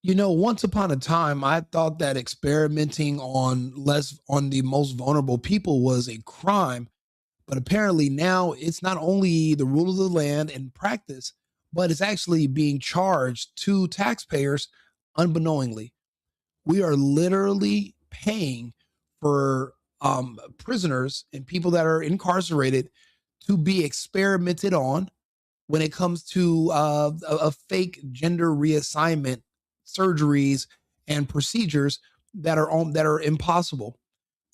Once upon a time, I thought that experimenting on the most vulnerable people was a crime, but apparently now it's not only the rule of the land and practice, but it's actually being charged to taxpayers unbeknowingly. We are literally paying for prisoners and people that are incarcerated to be experimented on when it comes to a fake gender reassignment surgeries and procedures that are impossible.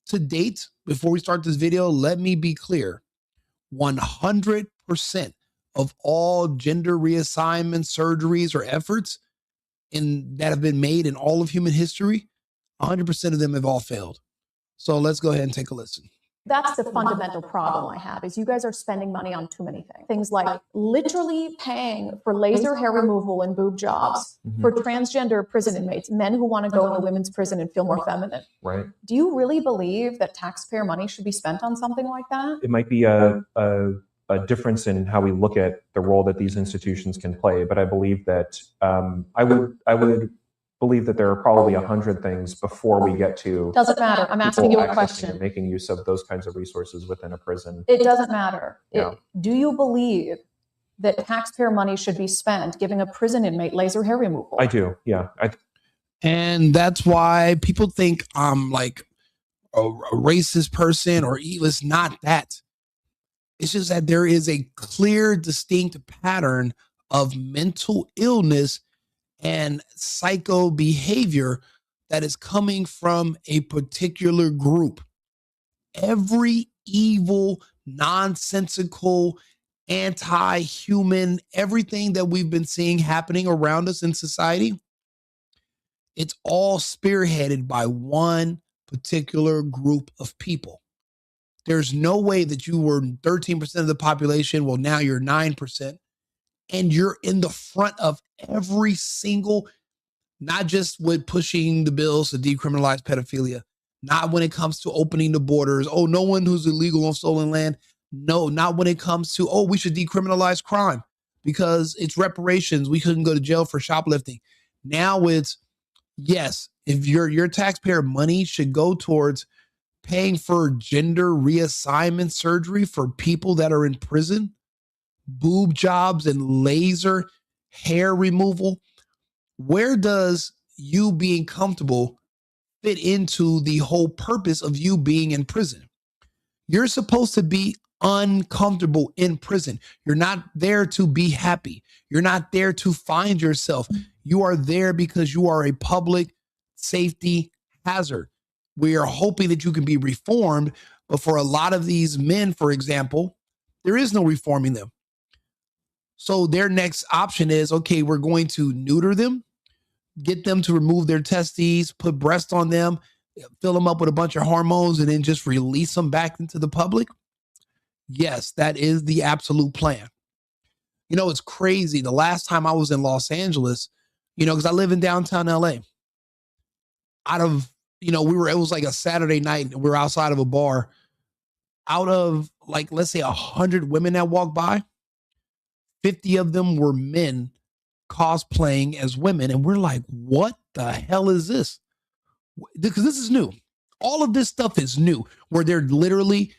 To date, before we start this video, let me be clear. 100% of all gender reassignment surgeries or efforts that have been made in all of human history, 100% of them have all failed. So let's go ahead and take a listen. That's the fundamental problem I have, is you guys are spending money on too many things. Things like literally paying for laser hair removal and boob jobs for transgender prison inmates, men who want to go in the women's prison and feel more feminine. Right. Do you really believe that taxpayer money should be spent on something like that? It might be a difference in how we look at the role that these institutions can play, but I believe that I would believe that there are probably 100 things before we get to. Doesn't matter. I'm asking you a question. And making use of those kinds of resources within a prison. It doesn't matter. Yeah. Do you believe that taxpayer money should be spent giving a prison inmate laser hair removal? I do. Yeah. And that's why people think I'm like a racist person or evil. It's not that. It's just that there is a clear, distinct pattern of mental illness and psycho behavior that is coming from a particular group. Every evil, nonsensical, anti-human, everything that we've been seeing happening around us in society, it's all spearheaded by one particular group of people. There's no way that you were 13% of the population, well, now you're 9%. And you're in the front of every single, not just with pushing the bills to decriminalize pedophilia, not when it comes to opening the borders. Oh, no one who's illegal on stolen land. No, not when it comes to, oh, we should decriminalize crime because it's reparations. We couldn't go to jail for shoplifting. Now it's, yes, if your taxpayer money should go towards paying for gender reassignment surgery for people that are in prison, boob jobs and laser hair removal. Where does you being comfortable fit into the whole purpose of you being in prison? You're supposed to be uncomfortable in prison. You're not there to be happy. You're not there to find yourself. You are there because you are a public safety hazard. We are hoping that you can be reformed, but for a lot of these men, for example, there is no reforming them. So their next option is, okay, we're going to neuter them, get them to remove their testes, put breast on them, fill them up with a bunch of hormones, and then just release them back into the public. Yes, that is the absolute plan. It's crazy. The last time I was in Los Angeles, because I live in downtown LA, it was like a Saturday night and we were outside of a bar. Out of like, let's say 100 women that walked by, 50 of them were men cosplaying as women. And we're like, what the hell is this? Because this is new. All of this stuff is new, where they're literally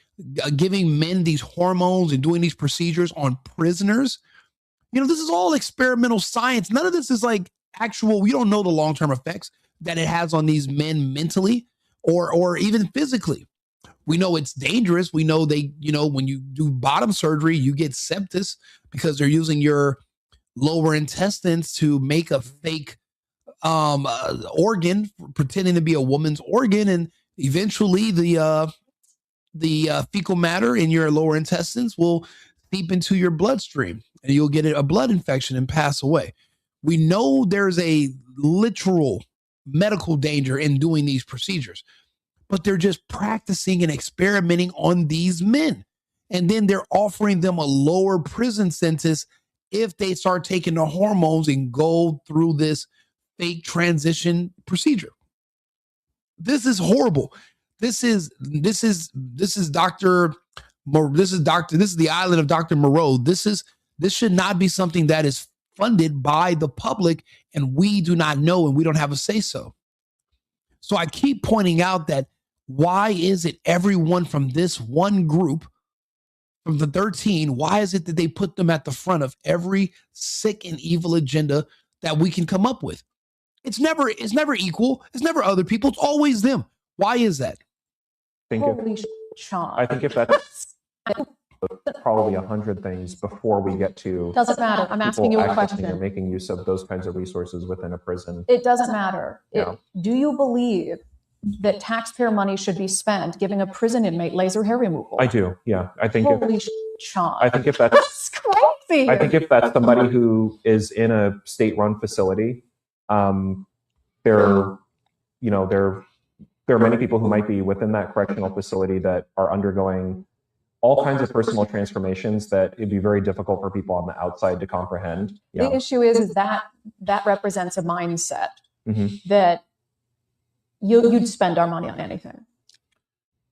giving men these hormones and doing these procedures on prisoners. This is all experimental science. None of this is like actual. We don't know the long-term effects that it has on these men mentally or even physically. We know it's dangerous. We know when you do bottom surgery, you get sepsis because they're using your lower intestines to make a fake organ, pretending to be a woman's organ. And eventually the fecal matter in your lower intestines will seep into your bloodstream and you'll get a blood infection and pass away. We know there's a literal medical danger in doing these procedures, but they're just practicing and experimenting on these men. And then they're offering them a lower prison sentence if they start taking the hormones and go through this fake transition procedure. This is horrible. This is the island of Dr. Moreau. This should not be something that is funded by the public, and we do not know and we don't have a say so. So I keep pointing out that why is it everyone from this one group, from the 13, why is it that they put them at the front of every sick and evil agenda that we can come up with? It's never equal. It's never other people. It's always them. Why is that? Shaun. I think if that's probably 100 things before we get to. Doesn't matter. I'm asking you a question. Or making use of those kinds of resources within a prison. It doesn't matter. Yeah. Do you believe that taxpayer money should be spent giving a prison inmate laser hair removal? I do. Yeah. I think Shaun. I think if that's crazy. I think if that's somebody who is in a state-run facility, there are many people who might be within that correctional facility that are undergoing all kinds of personal transformations that it'd be very difficult for people on the outside to comprehend. Yeah. The issue is that represents a mindset that you'd spend our money on anything.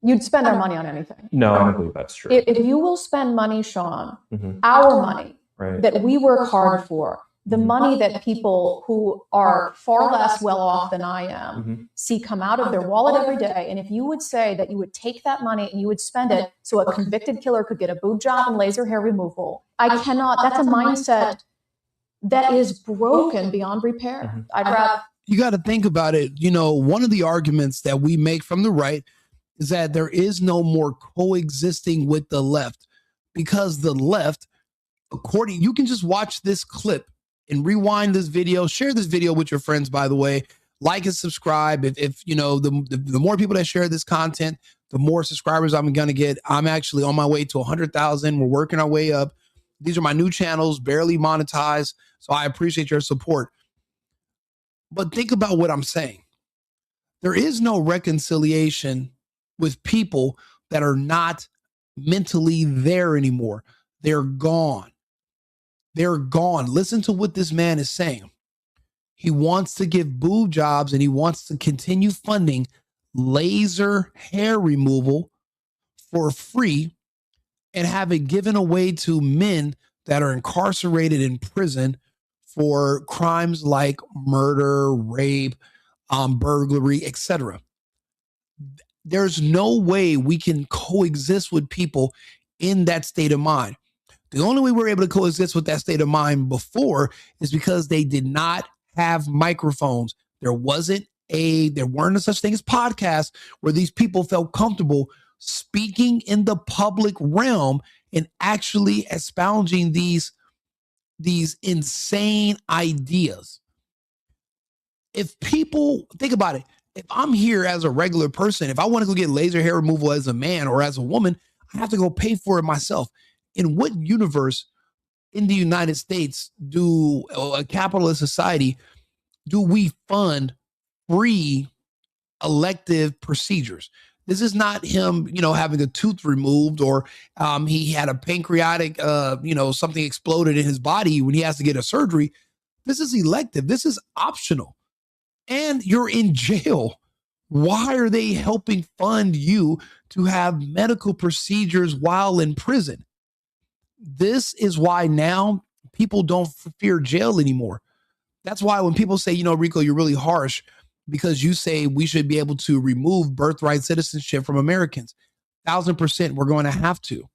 You'd spend our money on anything. No, I don't believe that's true. If you will spend money, Shaun, our money that we work hard for, the money that people who are far less well off than I am see come out of their wallet every day. And if you would say that you would take that money and you would spend it so a convicted killer could get a boob job and laser hair removal, that's a mindset that is broken beyond repair. I'd rather. You got to think about it. You know, one of the arguments that we make from the right is that there is no more coexisting with the left, because the left, you can just watch this clip and rewind this video, share this video with your friends, by the way, like and subscribe. If you know, the more people that share this content, the more subscribers I'm going to get. I'm actually on my way to 100,000. We're working our way up. These are my new channels, barely monetized. So I appreciate your support. But think about what I'm saying. There is no reconciliation with people that are not mentally there anymore. They're gone. They're gone. Listen to what this man is saying. He wants to give boob jobs and he wants to continue funding laser hair removal for free and have it given away to men that are incarcerated in prison for crimes like murder, rape, burglary, etc. There's no way we can coexist with people in that state of mind. The only way we're able to coexist with that state of mind before is because they did not have microphones. There weren't a such thing as podcasts where these people felt comfortable speaking in the public realm and actually espousing these insane ideas. If people think about it, if I'm here as a regular person, if I want to go get laser hair removal as a man or as a woman, I have to go pay for it myself. In what universe in the United States do a capitalist society do we fund free elective procedures? This is not him, having a tooth removed or he had a pancreatic, something exploded in his body when he has to get a surgery. This is elective. This is optional. And you're in jail. Why are they helping fund you to have medical procedures while in prison? This is why now people don't fear jail anymore. That's why when people say, Rico, you're really harsh because you say we should be able to remove birthright citizenship from Americans. 1,000%, we're going to have to.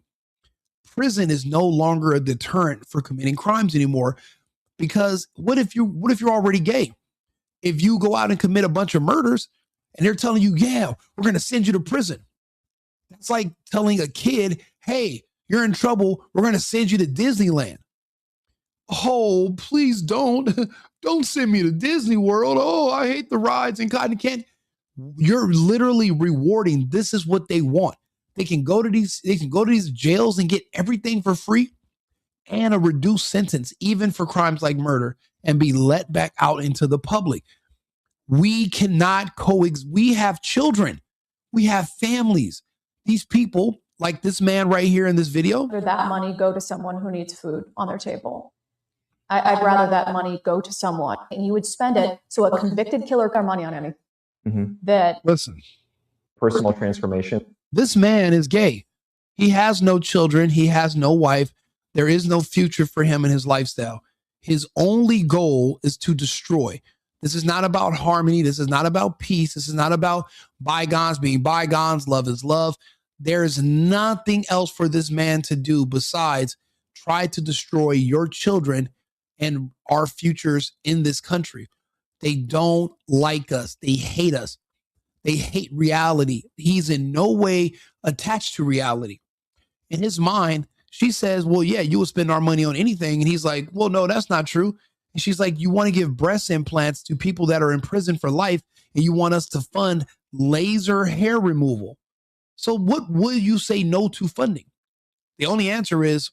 Prison is no longer a deterrent for committing crimes anymore, because what if you're already gay? If you go out and commit a bunch of murders and they're telling you, yeah, we're going to send you to prison. That's like telling a kid, hey, you're in trouble. We're going to send you to Disneyland. Oh, please don't send me to Disney World. Oh, I hate the rides and cotton candy. You're literally rewarding. This is what they want. They can go to these jails and get everything for free and a reduced sentence, even for crimes like murder, and be let back out into the public. We cannot coexist. We have children. We have families. These people, like this man right here in this video. That money go to someone who needs food on their table. I'd rather that money go to someone and you would spend it so a convicted killer got money on anything. Listen, personal transformation. This man is gay. He has no children. He has no wife. There is no future for him in his lifestyle. His only goal is to destroy. This is not about harmony. This is not about peace. This is not about bygones being bygones. Love is love. There is nothing else for this man to do besides try to destroy your children and our futures in this country. They don't like us. They hate us. They hate reality. He's in no way attached to reality. In his mind, she says, well, yeah, you will spend our money on anything. And he's like, well, no, that's not true. And she's like, you want to give breast implants to people that are in prison for life, and you want us to fund laser hair removal. So what would you say no to funding? The only answer is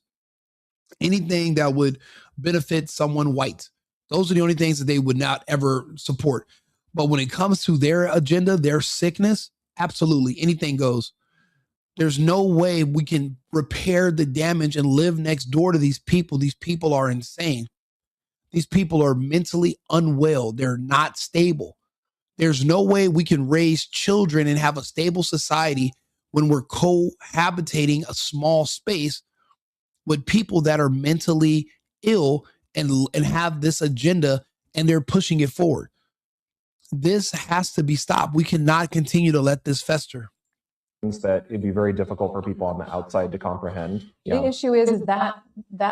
anything that would benefit someone white. Those are the only things that they would not ever support. But when it comes to their agenda, their sickness, absolutely anything goes. There's no way we can repair the damage and live next door to these people. These people are insane. These people are mentally unwell. They're not stable. There's no way we can raise children and have a stable society when we're cohabitating a small space with people that are mentally ill and have this agenda, and they're pushing it forward. This has to be stopped. We cannot continue to let this fester. That it'd be very difficult for people on the outside to comprehend. The issue is that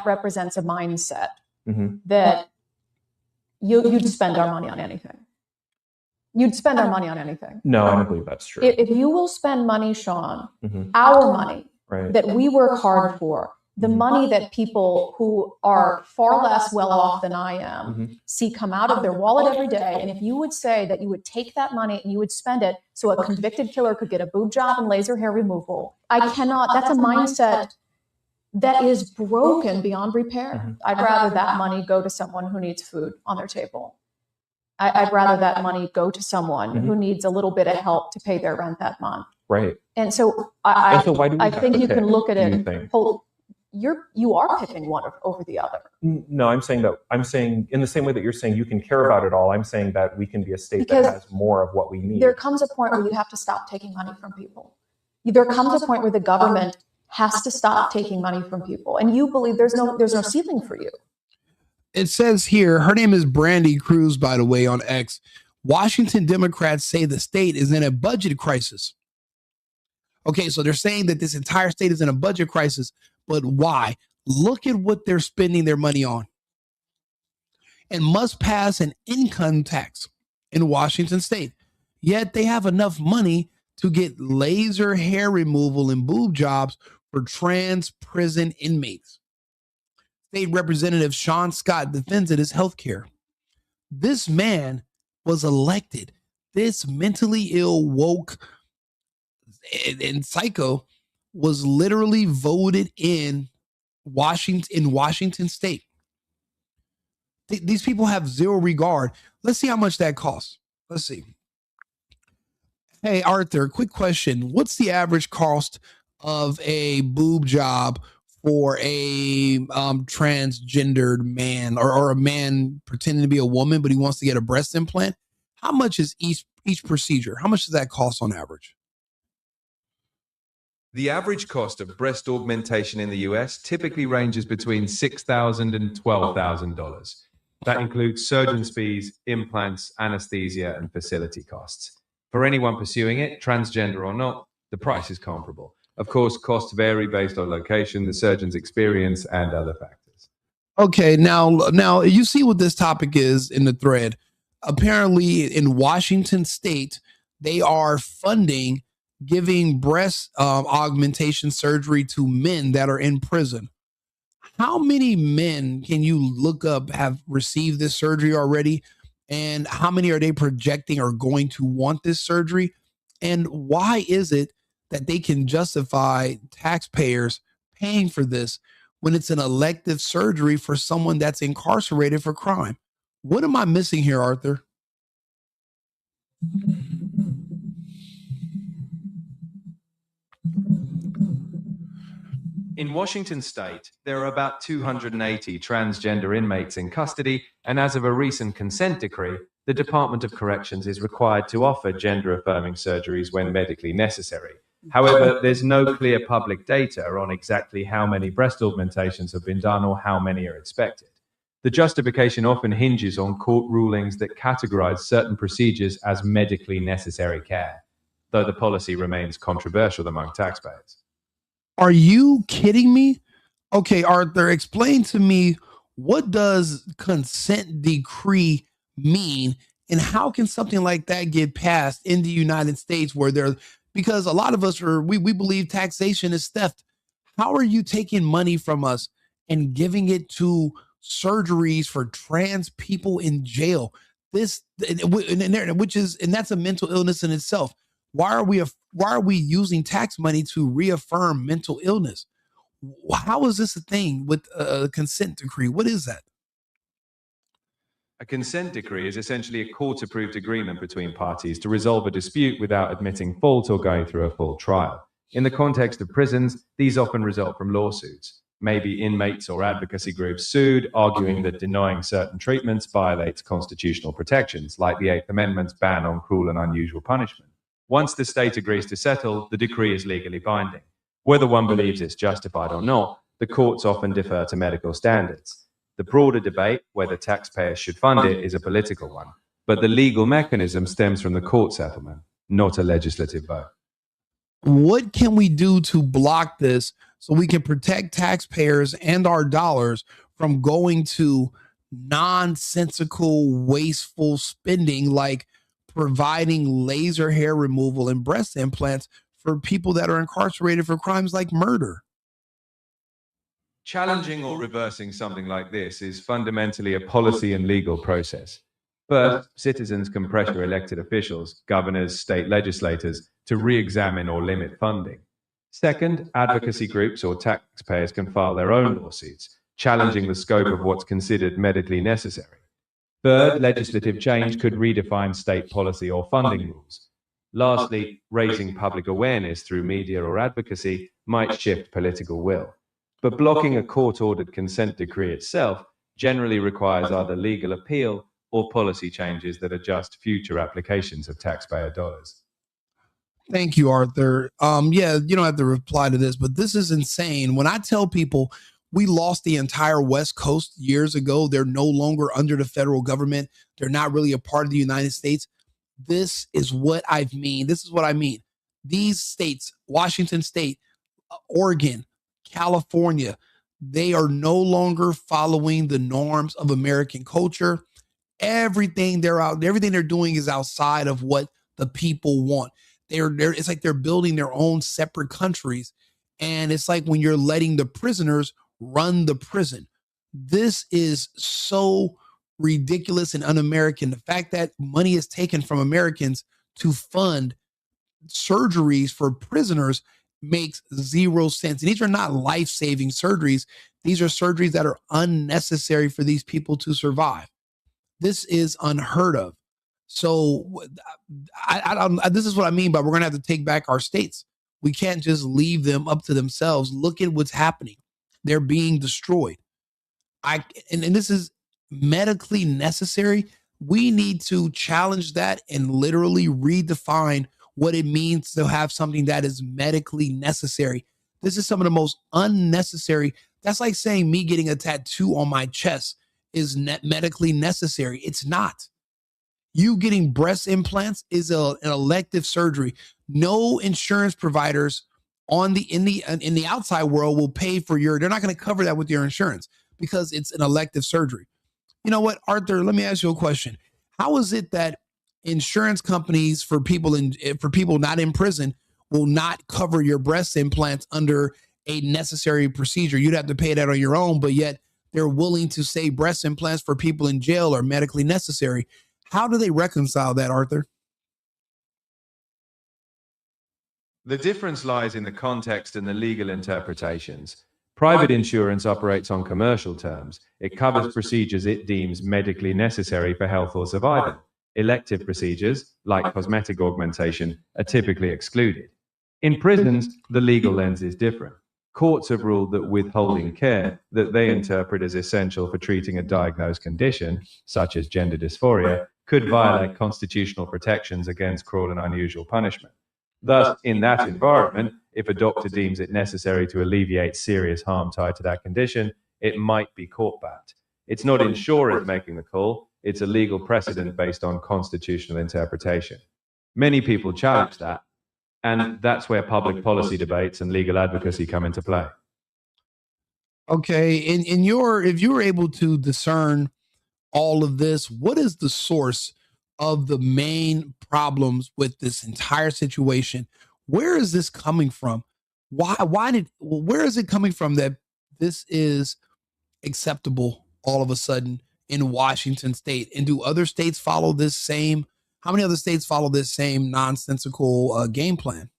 represents a mindset that you'd spend our money on anything. You'd spend our money on anything. No, I don't believe that's true. If you will spend money, Shaun, our money that we work hard for, the money that people who are far less well off than I am see come out of their wallet every day. And if you would say that you would take that money and you would spend it so a convicted killer could get a boob job and laser hair removal, that's a mindset that is broken beyond repair. I'd rather that money go to someone who needs food on their table. I'd rather that money go to someone who needs a little bit of help to pay their rent that month. Right. And so I think you can look at it and you are picking one over the other. No, I'm saying in the same way that you're saying you can care about it all, I'm saying that we can be a state that has more of what we need. There comes a point where you have to stop taking money from people. There comes a point where the government has to stop taking money from people. And you believe there's no ceiling for you. It says here, her name is Brandi Kruse, by the way, on X. Washington Democrats say the state is in a budget crisis. Okay, so they're saying that this entire state is in a budget crisis, but why? Look at what they're spending their money on. And must pass an income tax in Washington state. Yet they have enough money to get laser hair removal and boob jobs for trans prison inmates. State Representative Shaun Scott defends it as health care. This man was elected. This mentally ill, woke, and psycho was literally voted in Washington state. These people have zero regard. Let's see how much that costs. Let's see. Hey, Arthur, quick question. What's the average cost of a boob job for a transgendered man or a man pretending to be a woman, but he wants to get a breast implant? How much is each procedure? How much does that cost on average? The average cost of breast augmentation in the US typically ranges between $6,000 and $12,000. That includes surgeon's fees, implants, anesthesia, and facility costs. For anyone pursuing it, transgender or not, the price is comparable. Of course, costs vary based on location, the surgeon's experience, and other factors. Okay, now you see what this topic is in the thread. Apparently, in Washington state, they are funding giving breast augmentation surgery to men that are in prison. How many men can you look up have received this surgery already? And how many are they projecting are going to want this surgery? And why is it that they can justify taxpayers paying for this when it's an elective surgery for someone that's incarcerated for crime? What am I missing here, Arthur? In Washington state, there are about 280 transgender inmates in custody, and as of a recent consent decree, the Department of Corrections is required to offer gender-affirming surgeries when medically necessary. However, there's no clear public data on exactly how many breast augmentations have been done or how many are expected. The justification often hinges on court rulings that categorize certain procedures as medically necessary care, though the policy remains controversial among taxpayers. Are you kidding me? Okay, Arthur, explain to me, what does consent decree mean, and how can something like that get passed in the United States where there, because a lot of us we believe taxation is theft. How are you taking money from us and giving it to surgeries for trans people in jail? This which is, and that's a mental illness in itself. Why are we using tax money to reaffirm mental illness? How is this a thing with a consent decree? What is that? A consent decree is essentially a court-approved agreement between parties to resolve a dispute without admitting fault or going through a full trial. In the context of prisons, these often result from lawsuits. Maybe inmates or advocacy groups sued, arguing that denying certain treatments violates constitutional protections, like the Eighth Amendment's ban on cruel and unusual punishment. Once the state agrees to settle, the decree is legally binding. Whether one believes it's justified or not, the courts often defer to medical standards. The broader debate, whether taxpayers should fund it, is a political one, but the legal mechanism stems from the court settlement, not a legislative vote. What can we do to block this so we can protect taxpayers and our dollars from going to nonsensical, wasteful spending, like providing laser hair removal and breast implants for people that are incarcerated for crimes like murder? Challenging or reversing something like this is fundamentally a policy and legal process. First, citizens can pressure elected officials, governors, state legislators to re-examine or limit funding. Second, advocacy groups or taxpayers can file their own lawsuits, challenging the scope of what's considered medically necessary. Third, legislative change could redefine state policy or funding rules. Lastly, raising public awareness through media or advocacy might shift political will. But blocking a court-ordered consent decree itself generally requires either legal appeal or policy changes that adjust future applications of taxpayer dollars. Thank you, Arthur. Yeah, you don't have to reply to this, but this is insane. When I tell people we lost the entire West Coast years ago, they're no longer under the federal government, they're not really a part of the United States. This is what I mean. This is what I mean. These states, Washington State, Oregon, California, they are no longer following the norms of American culture. Everything they're doing is outside of what the people want. It's like they're building their own separate countries. And it's like when you're letting the prisoners run the prison. This is so ridiculous and un-American. The fact that money is taken from Americans to fund surgeries for prisoners makes zero sense. And these are not life-saving surgeries. These are surgeries that are unnecessary for these people to survive. This is unheard of. So this is what I mean by we're going to have to take back our states. We can't just leave them up to themselves. Look at what's happening. They're being destroyed. And this is medically necessary. We need to challenge that and literally redefine what it means to have something that is medically necessary. This is some of the most unnecessary. That's like saying me getting a tattoo on my chest is medically necessary. It's not. You getting breast implants is an elective surgery. No insurance providers in the outside world will pay for they're not going to cover that with your insurance because it's an elective surgery. You know what, Arthur, let me ask you a question. How is it that insurance companies for people not in prison will not cover your breast implants under a necessary procedure? You'd have to pay that on your own, but yet they're willing to say breast implants for people in jail are medically necessary. How do they reconcile that, Arthur? The difference lies in the context and the legal interpretations. Private insurance operates on commercial terms. It covers procedures it deems medically necessary for health or survival. Elective procedures, like cosmetic augmentation, are typically excluded. In prisons, the legal lens is different. Courts have ruled that withholding care that they interpret as essential for treating a diagnosed condition, such as gender dysphoria, could violate constitutional protections against cruel and unusual punishment. Thus, in that environment, if a doctor deems it necessary to alleviate serious harm tied to that condition, it might be court-backed. It's not insurers making the call, it's a legal precedent based on constitutional interpretation. Many people challenge that, and that's where public policy debates and legal advocacy come into play. Okay, if you were able to discern all of this, what is the source of the main problems with this entire situation? Where is this coming from? Where is it coming from that this is acceptable all of a sudden in Washington state? And do other states follow this same? How many other states follow this same nonsensical game plan?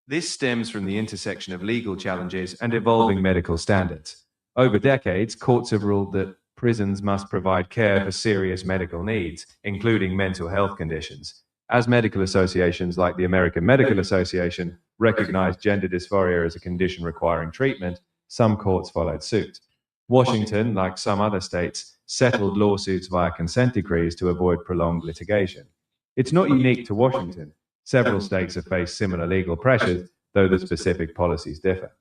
This stems from the intersection of legal challenges and evolving medical standards. Over decades, courts have ruled that prisons must provide care for serious medical needs, including mental health conditions. As medical associations like the American Medical Association recognize gender dysphoria as a condition requiring treatment, some courts followed suit. Washington, like some other states, settled lawsuits via consent decrees to avoid prolonged litigation. It's not unique to Washington. Several states have faced similar legal pressures, though the specific policies differ.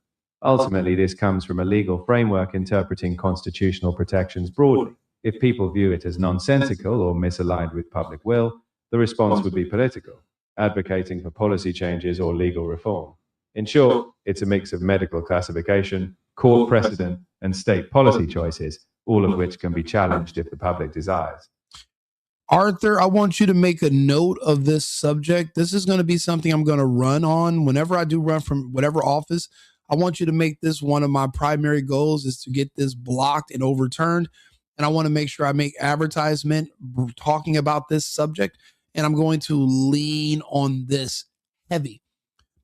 Ultimately, this comes from a legal framework interpreting constitutional protections broadly. If people view it as nonsensical or misaligned with public will, the response would be political, advocating for policy changes or legal reform. In short, it's a mix of medical classification, court precedent, and state policy choices, all of which can be challenged if the public desires. Arthur, I want you to make a note of this subject. This is going to be something I'm going to run on whenever I do run from whatever office. I want you to make this one of my primary goals, is to get this blocked and overturned. And I want to make sure I make advertisement talking about this subject. And I'm going to lean on this heavy,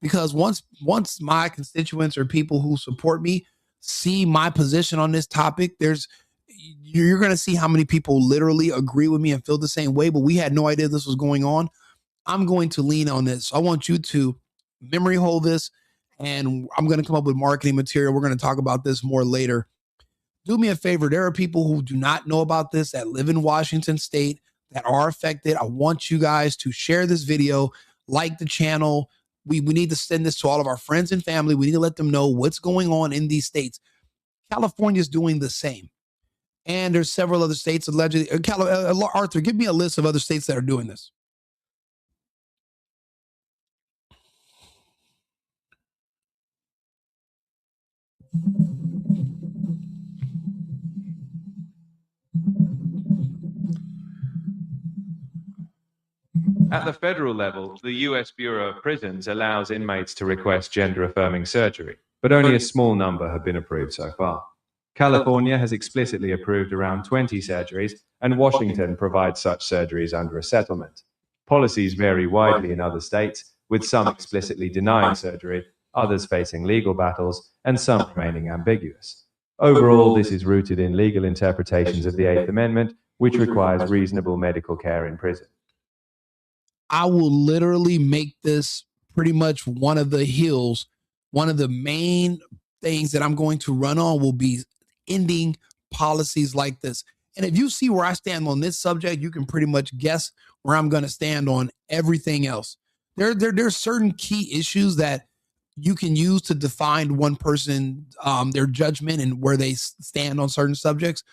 because once my constituents or people who support me see my position on this topic, you're going to see how many people literally agree with me and feel the same way, but we had no idea this was going on. I'm going to lean on this. So I want you to memory hold this, and I'm going to come up with marketing material. We're going to talk about this more later. Do me a favor. There are people who do not know about this that live in Washington state that are affected. I want you guys to share this video, like the channel. We need to send this to all of our friends and family. We need to let them know what's going on in these states. California is doing the same. And there's several other states allegedly. Arthur, give me a list of other states that are doing this. At the federal level, the U.S. Bureau of Prisons allows inmates to request gender-affirming surgery, but only a small number have been approved so far. California has explicitly approved around 20 surgeries, and Washington provides such surgeries under a settlement. Policies vary widely in other states, with some explicitly denying surgery, others facing legal battles, and some remaining ambiguous. Overall, this is rooted in legal interpretations of the Eighth Amendment, which requires reasonable medical care in prison. I will literally make this pretty much one of the hills. One of the main things that I'm going to run on will be ending policies like this. And if you see where I stand on this subject, you can pretty much guess where I'm going to stand on everything else. There's certain key issues that you can use to define one person, their judgment and where they stand on certain subjects.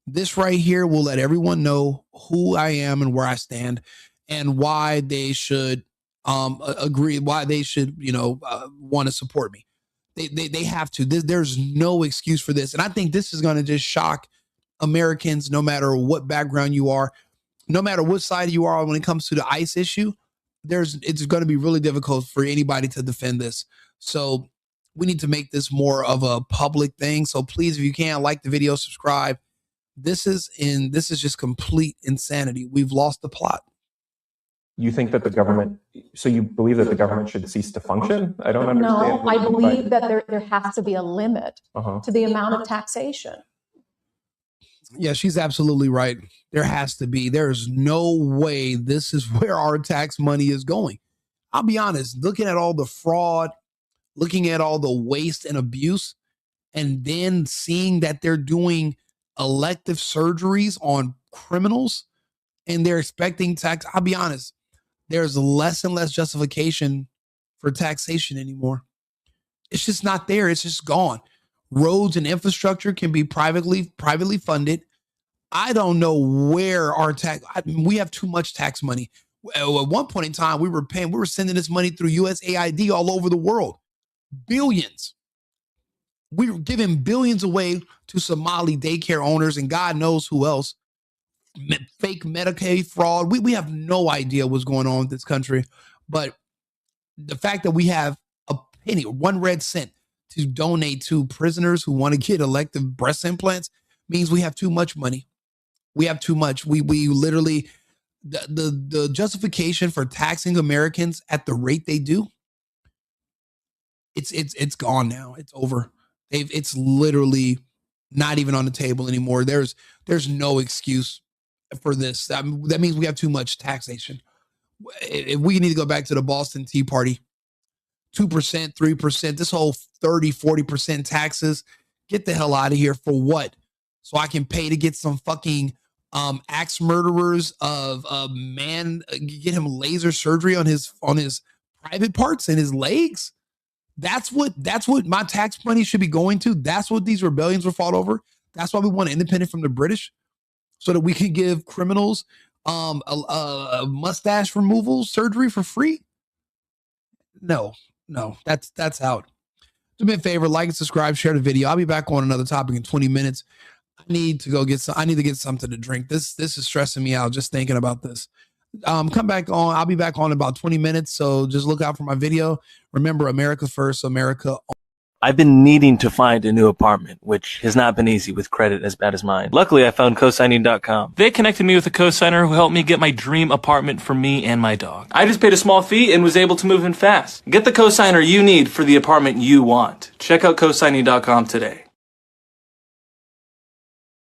This right here will let everyone know who I am and where I stand, and why they should agree, why they should, want to support me. They have to. There's no excuse for this. And I think this is going to just shock Americans, no matter what background you are, no matter what side you are when it comes to the ICE issue. It's going to be really difficult for anybody to defend this. So we need to make this more of a public thing. So please, if you can, like the video, subscribe. This is just complete insanity. We've lost the plot. You think that the government, so you believe that the government should cease to function? I don't understand. No, I believe that there has to be a limit to the amount of taxation. Yeah, she's absolutely right. There has to be. There's no way this is where our tax money is going. I'll be honest, looking at all the fraud, looking at all the waste and abuse, and then seeing that they're doing elective surgeries on criminals and they're expecting tax. I'll be honest, there's less and less justification for taxation anymore. It's just not there. It's just gone. Roads and infrastructure can be privately funded. I don't know where our we have too much tax money. At one point in time, we were sending this money through USAID all over the world. Billions. We were giving billions away to Somali daycare owners and God knows who else. Fake Medicaid fraud. We have no idea what's going on with this country. But the fact that we have a penny, 1 red cent to donate to prisoners who want to get elective breast implants means we have too much money. We have too much. We literally, the justification for taxing Americans at the rate they do, it's gone now. It's over. It's literally not even on the table anymore. There's no excuse for this. That means we have too much taxation. If we need to go back to the Boston Tea Party, 2%, 3%, this whole 30, 40% taxes, get the hell out of here. For what? So I can pay to get some fucking axe murderers of a man, get him laser surgery on his private parts and his legs? That's what my tax money should be going to. That's what these rebellions were fought over. That's why we want independence from the British, so that we can give criminals a mustache removal surgery for free. No, that's out. Do me a favor, like and subscribe, share the video. I'll be back on another topic in 20 minutes. I need to get something to drink. This is stressing me out just thinking about this. Come back on. I'll be back on in about 20 minutes. So just look out for my video. Remember, America first, America. I've been needing to find a new apartment, which has not been easy with credit as bad as mine. Luckily, I found cosigning.com. They connected me with a cosigner who helped me get my dream apartment for me and my dog. I just paid a small fee and was able to move in fast. Get the cosigner you need for the apartment you want. Check out cosigning.com today.